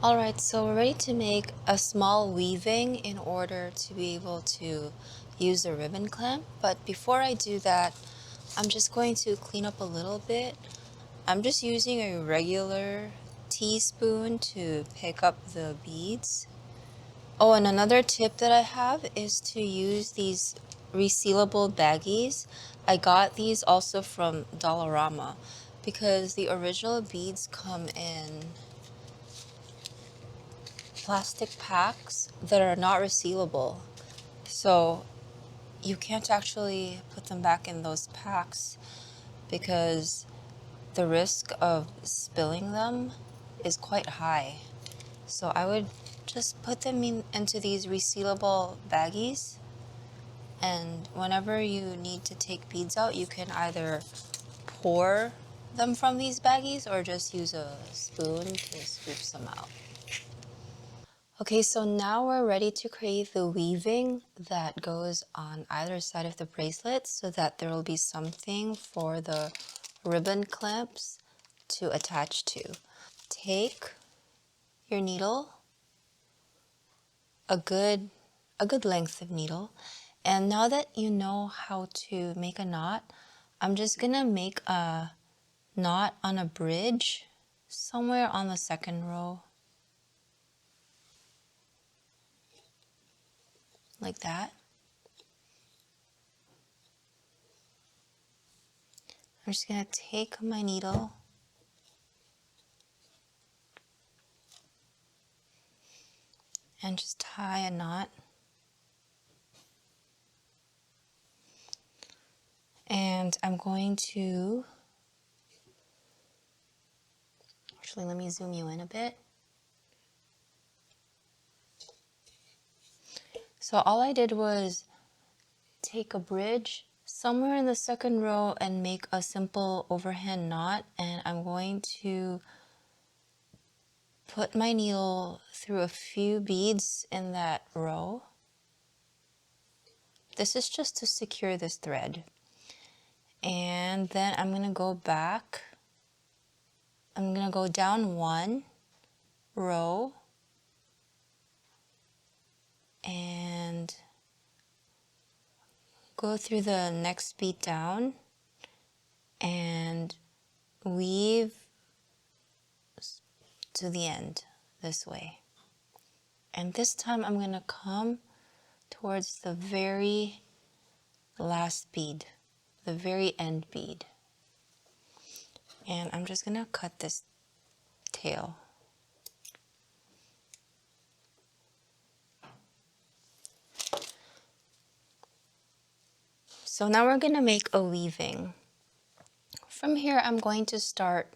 Alright, so we're ready to make a small weaving in order to be able to use the ribbon clamp. But before I do that, I'm just going to clean up a little bit. I'm just using a regular teaspoon to pick up the beads. Oh, and another tip that I have is to use these resealable baggies. I got these also from Dollarama because the original beads come in plastic packs that are not resealable. So you can't actually put them back in those packs because the risk of spilling them is quite high. So I would just put them into these resealable baggies, and whenever you need to take beads out, you can either pour them from these baggies or just use a spoon to scoop some out. Okay, so now we're ready to create the weaving that goes on either side of the bracelet so that there will be something for the ribbon clamps to attach to. Take your needle, a good length of needle, and now that you know how to make a knot, I'm just gonna make a knot on a bridge somewhere on the second row, like that. I'm just gonna take my needle and just tie a knot. And I'm going to, actually let me zoom you in a bit. So all I did was take a bridge somewhere in the second row and make a simple overhand knot, and I'm going to put my needle through a few beads in that row. This is just to secure this thread. And then I'm going to go back. I'm going to go down one row and go through the next bead down and weave to the end this way. And this time I'm going to come towards the very last bead, the very end bead. And I'm just going to cut this tail. So now we're going to make a weaving. From here I'm going to start,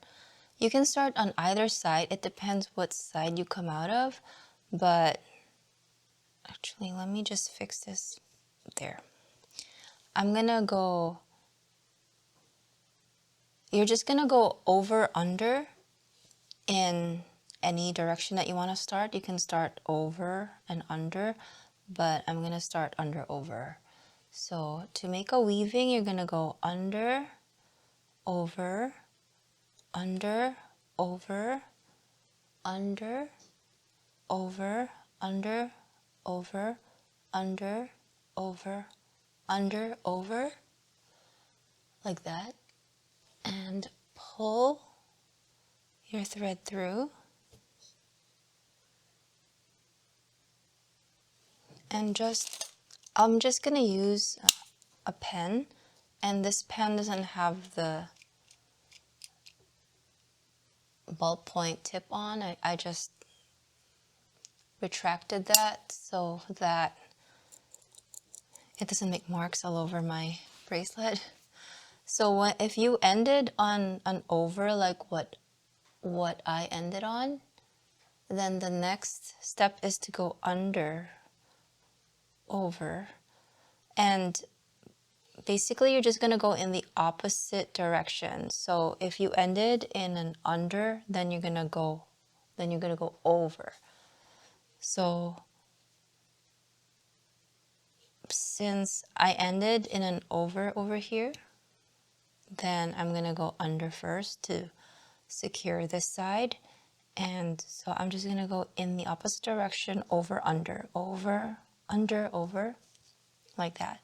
you can start on either side, it depends what side you come out of, but actually let me just fix this there. I'm gonna go, you're just gonna go over, under in any direction that you want to start. You can start over and under, but I'm gonna start under, over. So to make a weaving, you're gonna go under, over, under, over, under, over, under, over, under, over, under, over, like that, and pull your thread through, and I'm just gonna use a pen, and this pen doesn't have the ballpoint tip on. I just retracted that so that it doesn't make marks all over my bracelet. So if you ended on an over like what I ended on, then the next step is to go under, over, and basically you're just going to go in the opposite direction. So if you ended in an under, then you're going to go over. So since I ended in an over here, then I'm going to go under first to secure this side, And so I'm just gonna go in the opposite direction, over, under, over, like that.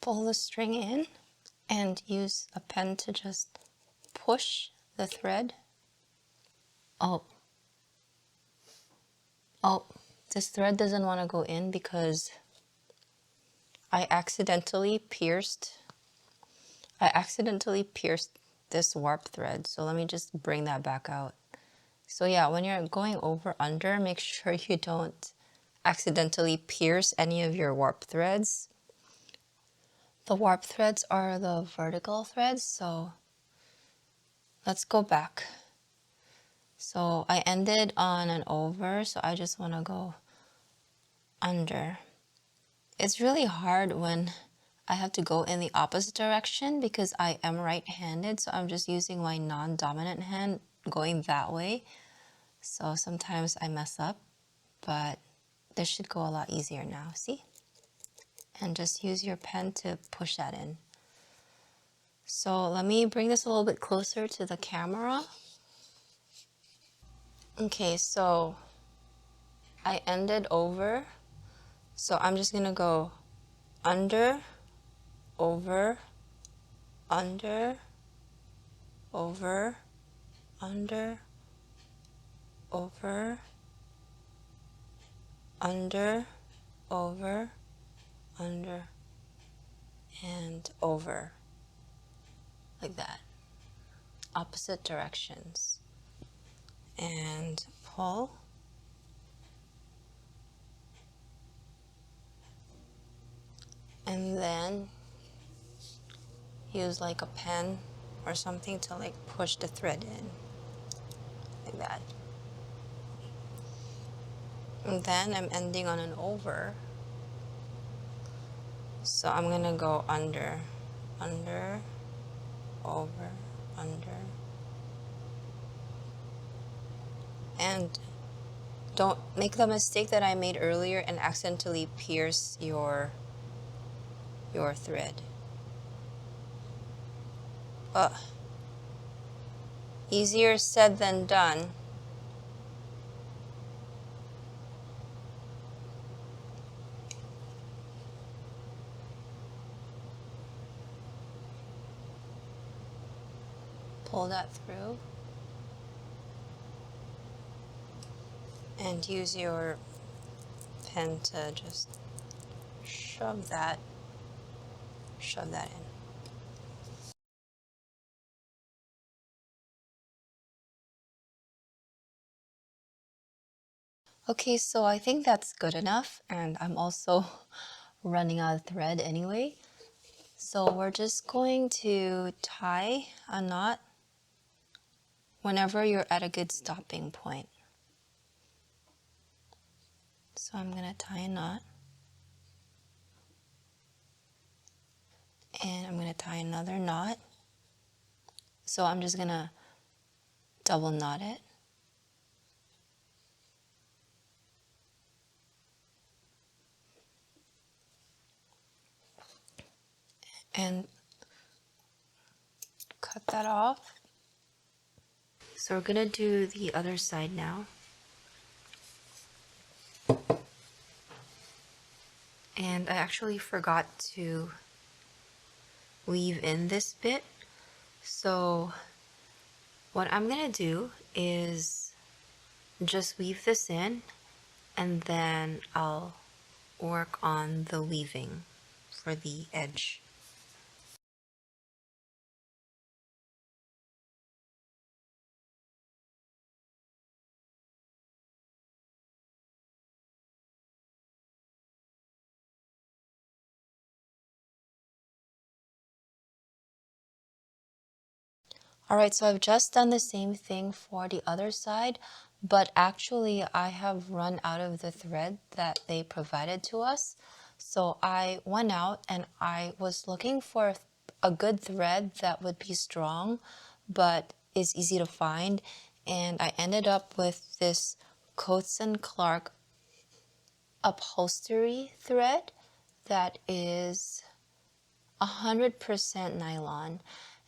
Pull the string in and use a pen to just push the thread. Oh, this thread doesn't want to go in because I accidentally pierced this warp thread. So let me just bring that back out. So yeah, when you're going over under, make sure you don't accidentally pierce any of your warp threads. The warp threads are the vertical threads, so let's go back. So I ended on an over, so I just want to go under. It's really hard when I have to go in the opposite direction because I am right-handed, so I'm just using my non-dominant hand going that way. So sometimes I mess up, but this should go a lot easier now, see? And just use your pen to push that in. So let me bring this a little bit closer to the camera. Okay, so I ended over, so I'm just gonna go under, over, under, over, under, over, under, over, under, and over, like that. Opposite directions. And pull. And then use like a pen or something to like push the thread in, like that. And then I'm ending on an over. So I'm gonna go under, under, over, under. And don't make the mistake that I made earlier and accidentally pierce your thread. Easier said than done. Pull that through. And use your pen to just shove that in. Okay, so I think that's good enough, and I'm also running out of thread anyway. So we're just going to tie a knot whenever you're at a good stopping point. So I'm gonna tie a knot, and I'm gonna tie another knot. So I'm just gonna double knot it. And cut that off. So we're gonna do the other side now. And I actually forgot to weave in this bit. So what I'm gonna do is just weave this in, and then I'll work on the weaving for the edge. Alright, so I've just done the same thing for the other side, but actually I have run out of the thread that they provided to us. So I went out and I was looking for a good thread that would be strong, but is easy to find. and I ended up with this Coats and Clark upholstery thread that is 100% nylon.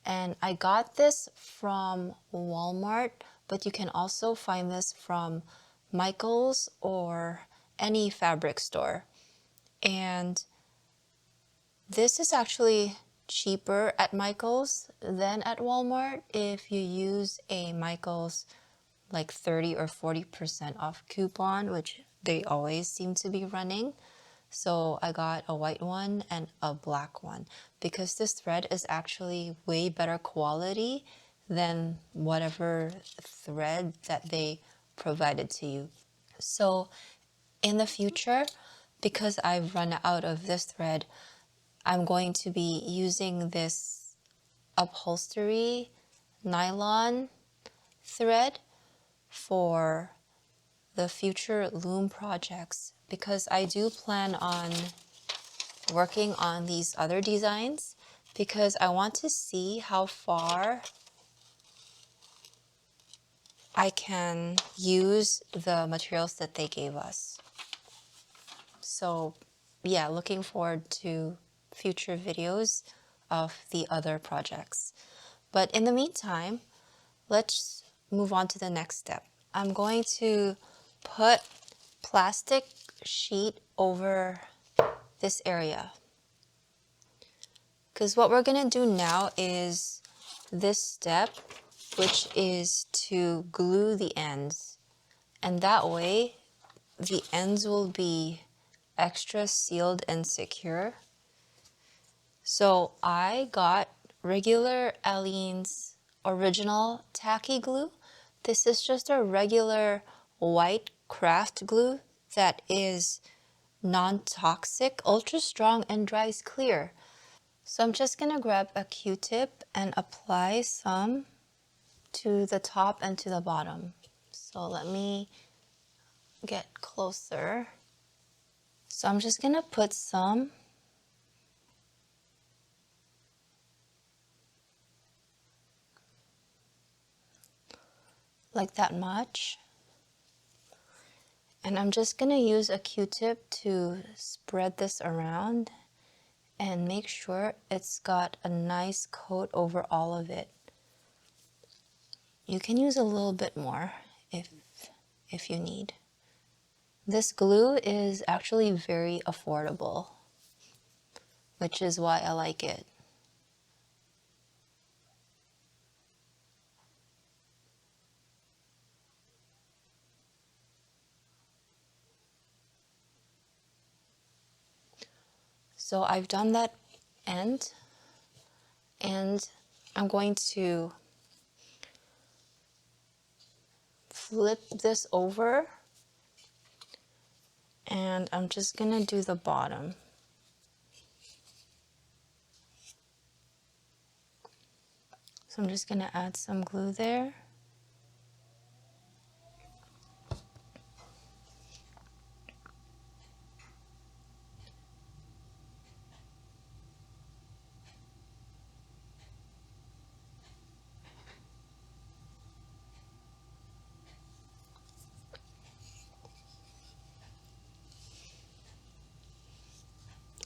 And I got this from Walmart, but you can also find this from Michael's or any fabric store. And this is actually cheaper at Michael's than at Walmart if you use a Michael's like 30 or 40% off coupon, which they always seem to be running. So I got a white one and a black one because this thread is actually way better quality than whatever thread that they provided to you. So in the future, because I've run out of this thread, I'm going to be using this upholstery nylon thread for the future loom projects, because I do plan on working on these other designs because I want to see how far I can use the materials that they gave us. So yeah, looking forward to future videos of the other projects. But in the meantime, let's move on to the next step. I'm going to put plastic sheet over this area, because what we're going to do now is this step, which is to glue the ends, and that way the ends will be extra sealed and secure. So I got regular Aleene's original tacky glue. This is just a regular white craft glue that is non-toxic, ultra strong, and dries clear. So I'm just gonna grab a Q-tip and apply some to the top and to the bottom. So let me get closer. So I'm just gonna put some like that much. And I'm just gonna use a Q-tip to spread this around and make sure it's got a nice coat over all of it. You can use a little bit more if you need. This glue is actually very affordable, which is why I like it. So I've done that end, and I'm going to flip this over, and I'm just gonna do the bottom. So I'm just gonna add some glue there.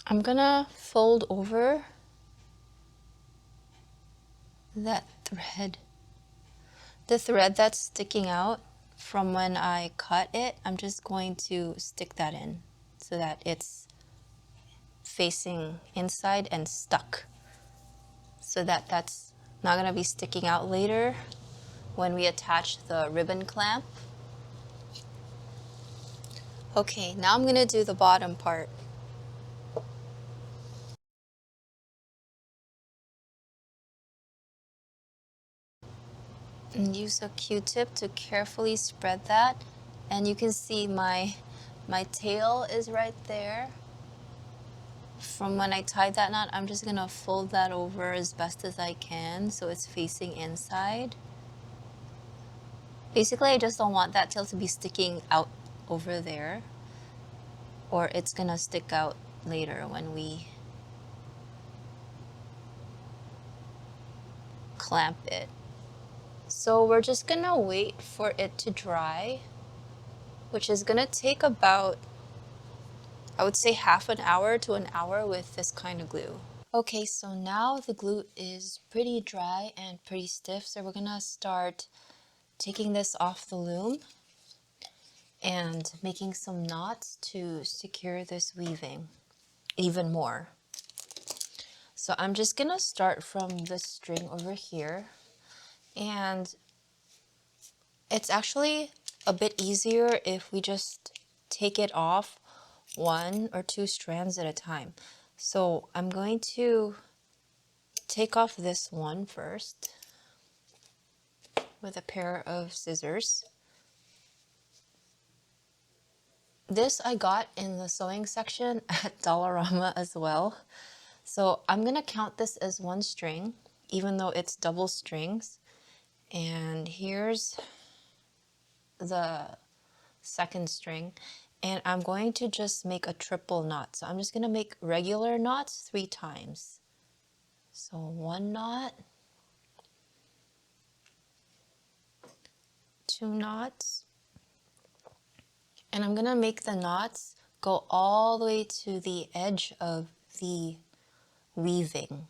I'm gonna fold over that thread. The thread that's sticking out from when I cut it, I'm just going to stick that in so that it's facing inside and stuck, so that that's not gonna be sticking out later when we attach the ribbon clamp. Okay, now I'm gonna do the bottom part. And use a Q-tip to carefully spread that. And you can see my tail is right there. From when I tied that knot, I'm just gonna fold that over as best as I can so it's facing inside. Basically, I just don't want that tail to be sticking out over there, or it's gonna stick out later when we clamp it. So we're just gonna wait for it to dry, which is gonna take about, I would say, half an hour to an hour with this kind of glue. Okay, so now the glue is pretty dry and pretty stiff, so we're gonna start taking this off the loom and making some knots to secure this weaving even more. So I'm just gonna start from this string over here, and it's actually a bit easier if we just take it off 1 or 2 strands at a time. So I'm going to take off this one first with a pair of scissors. This I got in the sewing section at Dollarama as well. So I'm gonna count this as 1 string, even though it's double strings. And here's the second string, and I'm going to just make a triple knot. So I'm just going to make regular knots 3 times. So 1 knot, 2 knots, and I'm going to make the knots go all the way to the edge of the weaving.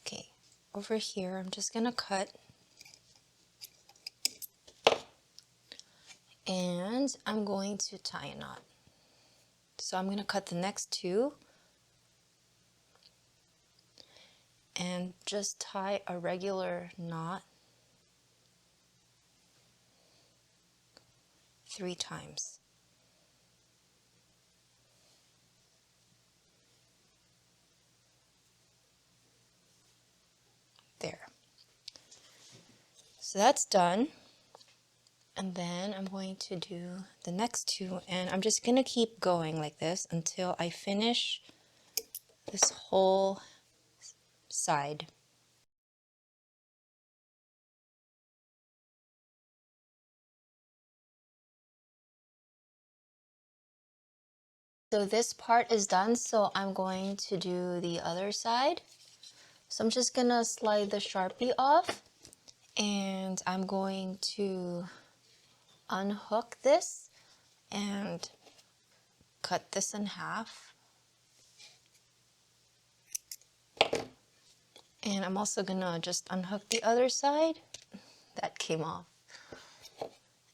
Okay, over here I'm just going to cut, and I'm going to tie a knot. So I'm going to cut the next 2 and just tie a regular knot 3 times. There. So that's done. And then I'm going to do the next 2, and I'm just going to keep going like this until I finish this whole side. So this part is done, so I'm going to do the other side. So I'm just going to slide the Sharpie off, and I'm going to unhook this and cut this in half. And I'm also going to just unhook the other side. That came off.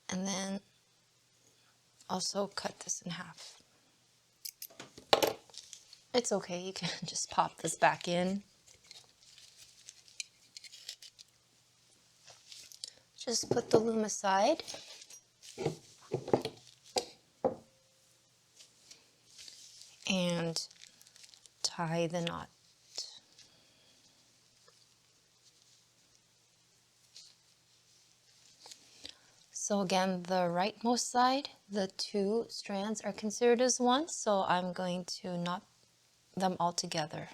And then also cut this in half. It's okay, you can just pop this back in. Just put the loom aside. And tie the knot. So again, the rightmost side, the 2 strands are considered as 1, so I'm going to knot them all together.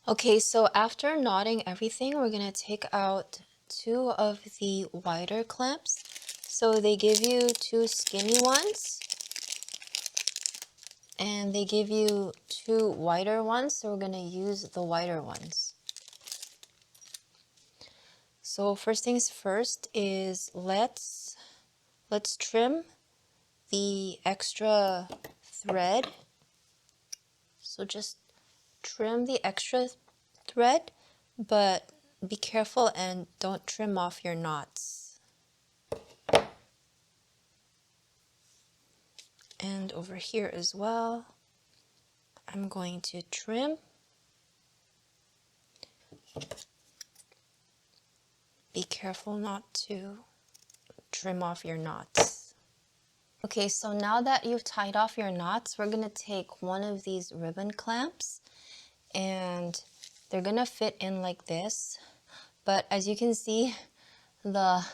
Okay, so after knotting everything, we're going to take out 2 of the wider clamps. So they give you 2 skinny ones, and they give you 2 wider ones, so we're going to use the wider ones. So first things first is let's trim the extra thread. So just trim the extra thread, but be careful and don't trim off your knots. And over here as well, I'm going to trim. Be careful not to trim off your knots. Okay, so now that you've tied off your knots, we're going to take one of these ribbon clamps, and they're going to fit in like this. But as you can see, the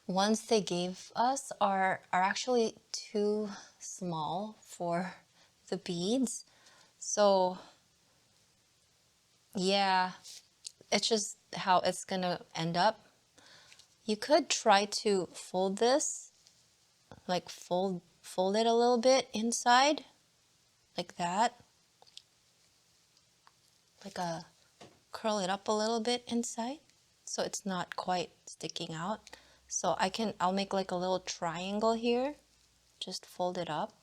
ones they gave us are actually too small for the beads. So yeah, it's just how it's gonna end up. You could try to fold this, like fold it a little bit inside, like that. Like curl it up a little bit inside so it's not quite sticking out. So I'll make like a little triangle here. Just fold it up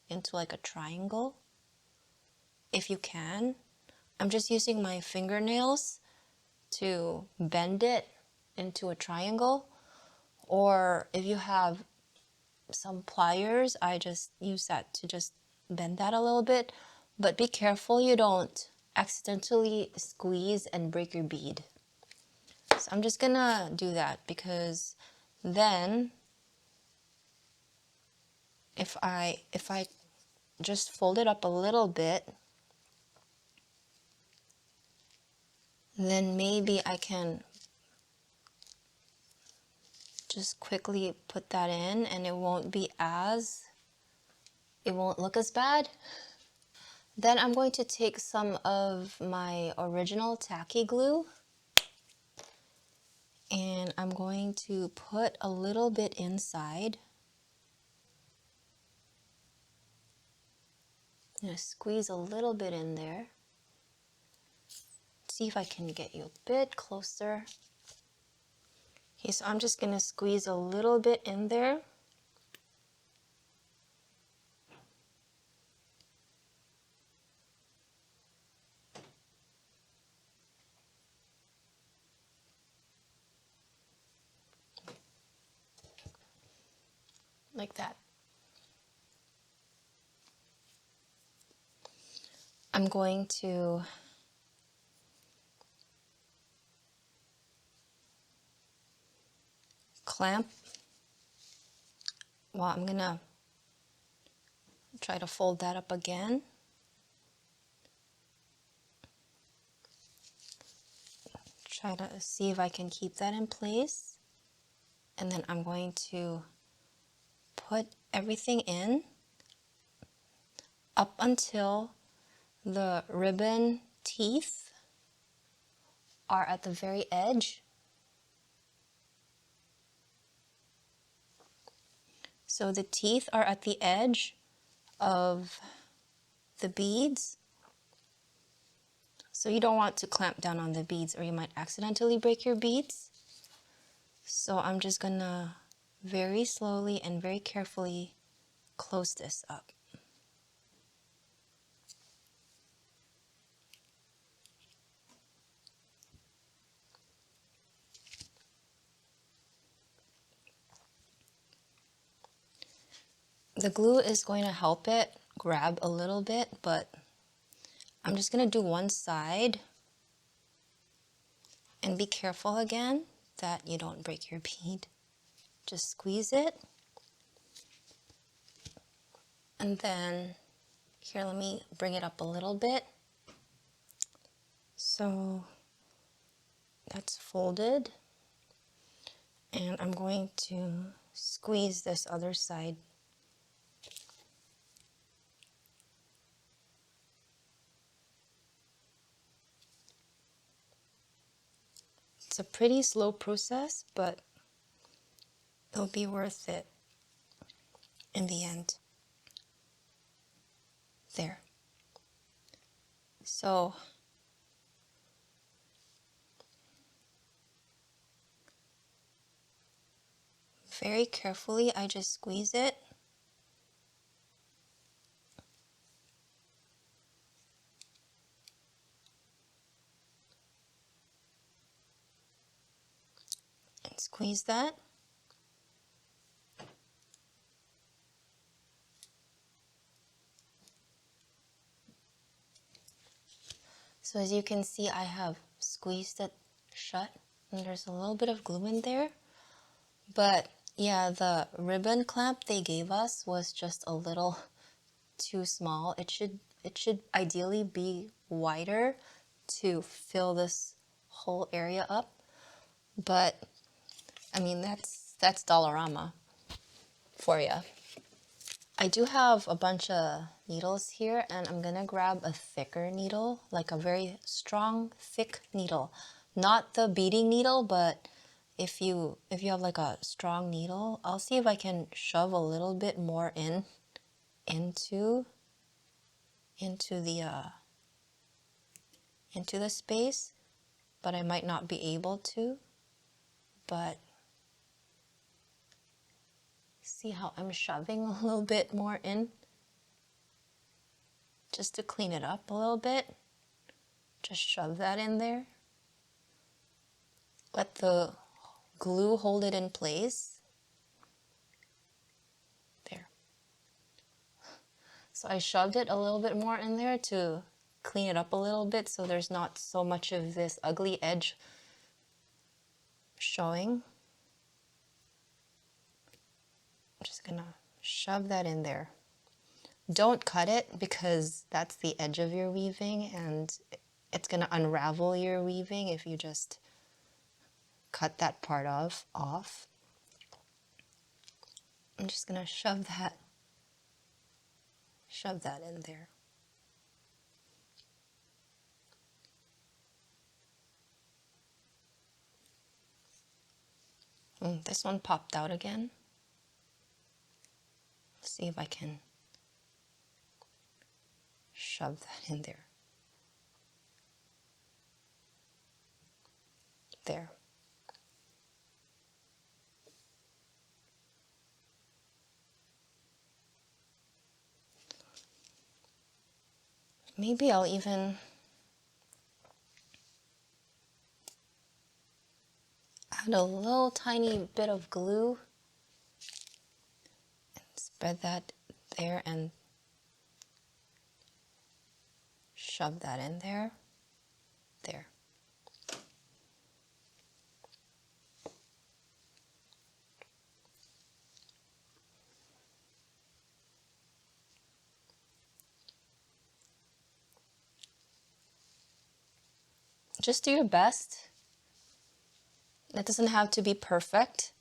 into like a triangle if you can. I'm just using my fingernails to bend it into a triangle, or if you have some pliers, I just use that to just bend that a little bit. But be careful you don't accidentally squeeze and break your bead. So I'm just gonna do that, because then if I just fold it up a little bit, then maybe I can just quickly put that in and it won't look as bad. Then I'm going to take some of my original tacky glue and I'm going to put a little bit inside. I'm going to squeeze a little bit in there. See if I can get you a bit closer. Okay, so I'm just going to squeeze a little bit in there. Like that. I'm going to clamp. Well, I'm going to try to fold that up again. Try to see if I can keep that in place. And then I'm going to put everything in up until the ribbon teeth are at the very edge. So the teeth are at the edge of the beads. So you don't want to clamp down on the beads or you might accidentally break your beads. So I'm just gonna very slowly and very carefully close this up. The glue is going to help it grab a little bit, but I'm just going to do one side and be careful again that you don't break your bead. Just squeeze it. And then here, let me bring it up a little bit. So that's folded. And I'm going to squeeze this other side. It's a pretty slow process, but it'll be worth it in the end. There. So very carefully, I just squeeze it. And squeeze that. So as you can see, I have squeezed it shut and there's a little bit of glue in there. But yeah, the ribbon clamp they gave us was just a little too small. It should ideally be wider to fill this whole area up. But I mean, that's Dollarama for you. I do have a bunch of needles here and I'm gonna grab a thicker needle, like a very strong, thick needle. not the beading needle, but if you have like a strong needle, I'll see if I can shove a little bit more into the space, but I might not be able to. But see how I'm shoving a little bit more in, just to clean it up a little bit. Just shove that in there. Let the glue hold it in place. There. So I shoved it a little bit more in there to clean it up a little bit so there's not so much of this ugly edge showing. I'm just gonna shove that in there. Don't cut it because that's the edge of your weaving and it's gonna unravel your weaving if you just cut that part off. I'm just gonna shove that in there. This one popped out again. Let's see if I can shove that in there. There. Maybe I'll even add a little tiny bit of glue and spread that there and shove that in there. There. Just do your best. It doesn't have to be perfect.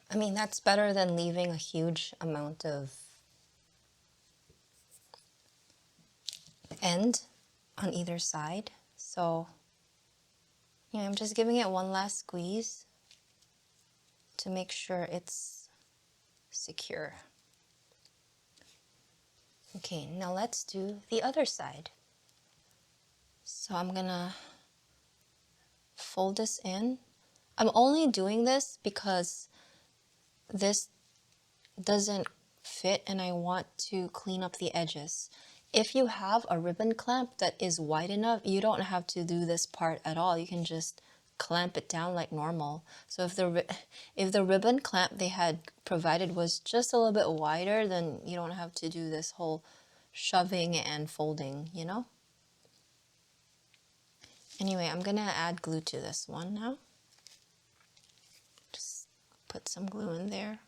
I mean, that's better than leaving a huge amount of end on either side. So, yeah, I'm just giving it one last squeeze to make sure it's secure. Okay, now let's do the other side. So I'm gonna fold this in. I'm only doing this because this doesn't fit and I want to clean up the edges. If you have a ribbon clamp that is wide enough, you don't have to do this part at all. You can just clamp it down like normal. So if the ribbon clamp they had provided was just a little bit wider, then you don't have to do this whole shoving and folding, you know? Anyway, I'm gonna add glue to this one now. Just put some glue in there.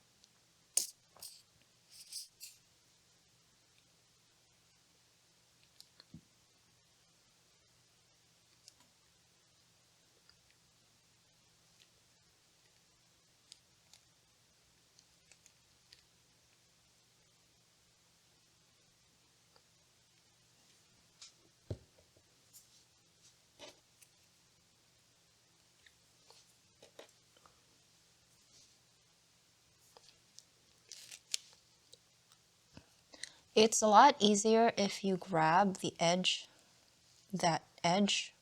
It's a lot easier if you grab the edge, that edge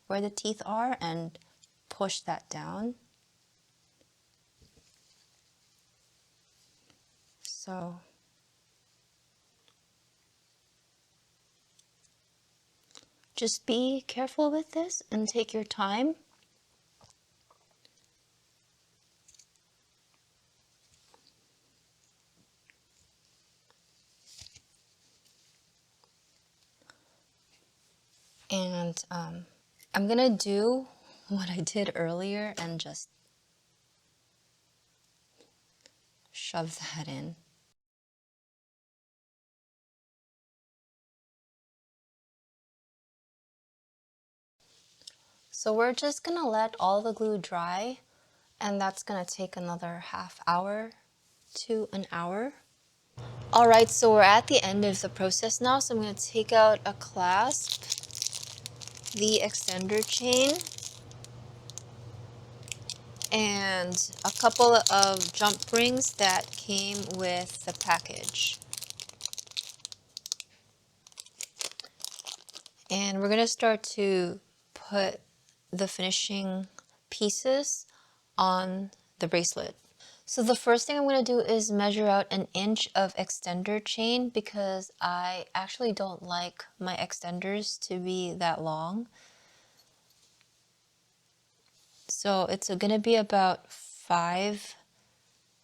where the teeth are, and push that down. So just be careful with this and take your time. And I'm gonna do what I did earlier and just shove that in. So we're just gonna let all the glue dry, and that's gonna take another half hour to an hour. All right, so we're at the end of the process now. So I'm going to take out a clasp, the extender chain, and a couple of jump rings that came with the package. And we're going to start to put the finishing pieces on the bracelet. So the first thing I'm going to do is measure out an inch of extender chain because I actually don't like my extenders to be that long. So it's going to be about 5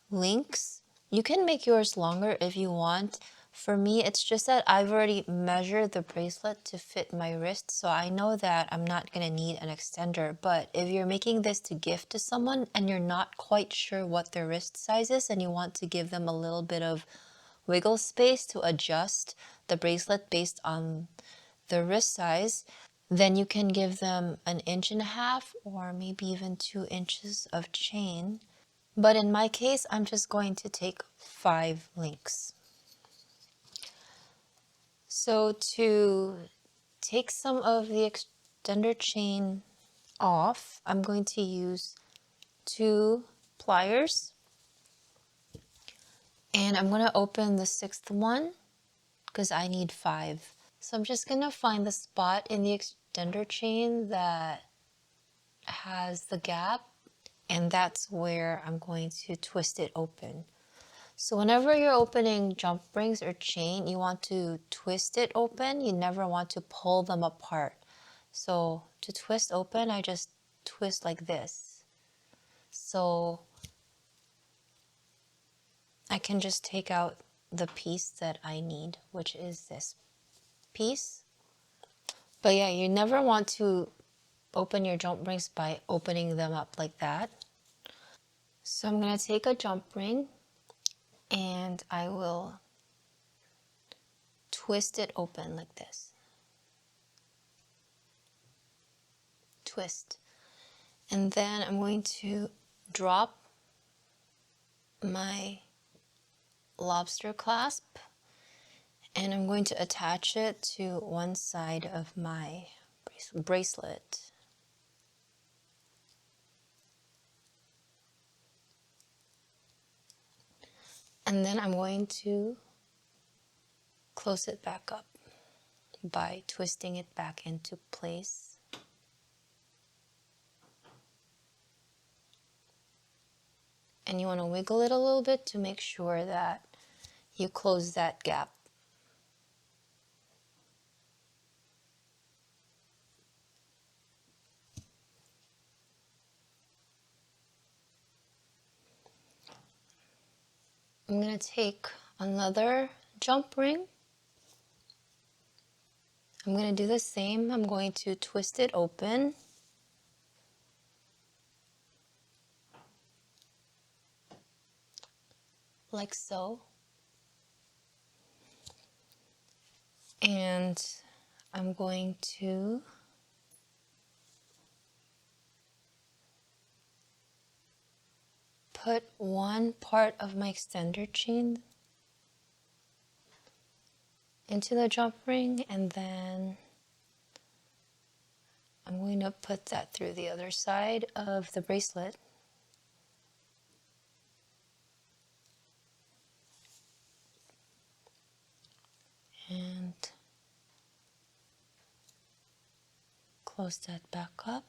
links. You can make yours longer if you want. For me, it's just that I've already measured the bracelet to fit my wrist, so I know that I'm not going to need an extender. But if you're making this to gift to someone and you're not quite sure what their wrist size is and you want to give them a little bit of wiggle space to adjust the bracelet based on the wrist size, then you can give them 1.5 inches or maybe even 2 inches of chain. But in my case, I'm just going to take 5 links. So to take some of the extender chain off, I'm going to use 2 pliers. And I'm going to open the 6th one because I need 5. So I'm just going to find the spot in the extender chain that has the gap, and that's where I'm going to twist it open. So whenever you're opening jump rings or chain, you want to twist it open. You never want to pull them apart. So to twist open, I just twist like this. So I can just take out the piece that I need, which is this piece. But yeah, you never want to open your jump rings by opening them up like that. So I'm going to take a jump ring and I will twist it open like this. Twist. And then I'm going to drop my lobster clasp and I'm going to attach it to one side of my bracelet. And then I'm going to close it back up by twisting it back into place. And you want to wiggle it a little bit to make sure that you close that gap. I'm going to take another jump ring. I'm going to do the same. I'm going to twist it open. Like so. And I'm going to put one part of my extender chain into the jump ring, and then I'm going to put that through the other side of the bracelet. And close that back up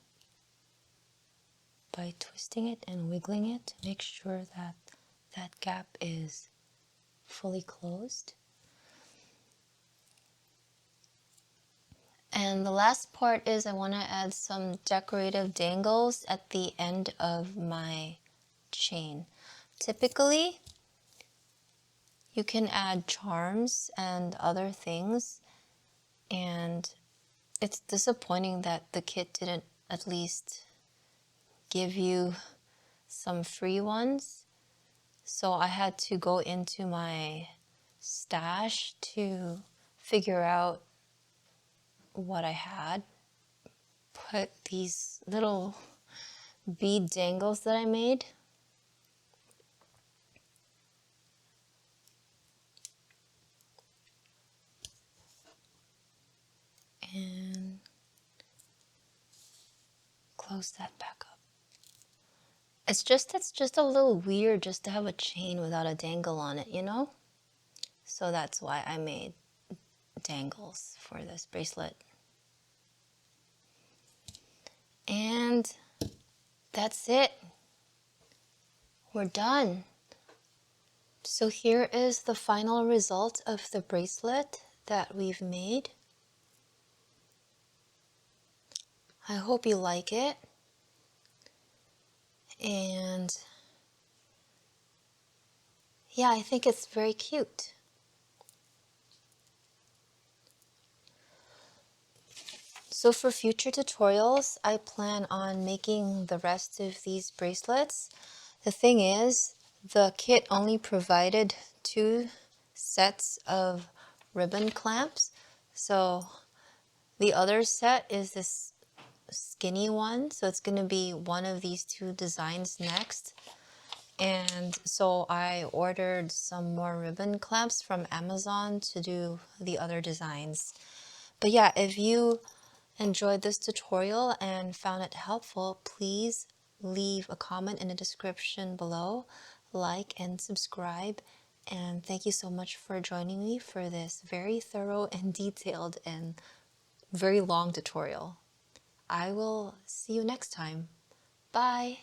by twisting it and wiggling it to make sure that that gap is fully closed. And the last part is I want to add some decorative dangles at the end of my chain. Typically, you can add charms and other things, and it's disappointing that the kit didn't at least give you some free ones. So I had to go into my stash to figure out what I had. Put these little bead dangles that I made. close that back up. It's just a little weird just to have a chain without a dangle on it, you know? So that's why I made dangles for this bracelet. And that's it. We're done. So here is the final result of the bracelet that we've made. I hope you like it. And yeah, I think it's very cute. So for future tutorials, I plan on making the rest of these bracelets. The thing is, the kit only provided 2 sets of ribbon clamps. So the other set is this skinny one. So it's going to be one of these 2 designs next. And so I ordered some more ribbon clamps from Amazon to do the other designs. But yeah, if you enjoyed this tutorial and found it helpful, please leave a comment in the description below, like and subscribe. And thank you so much for joining me for this very thorough and detailed and very long tutorial. I will see you next time. Bye!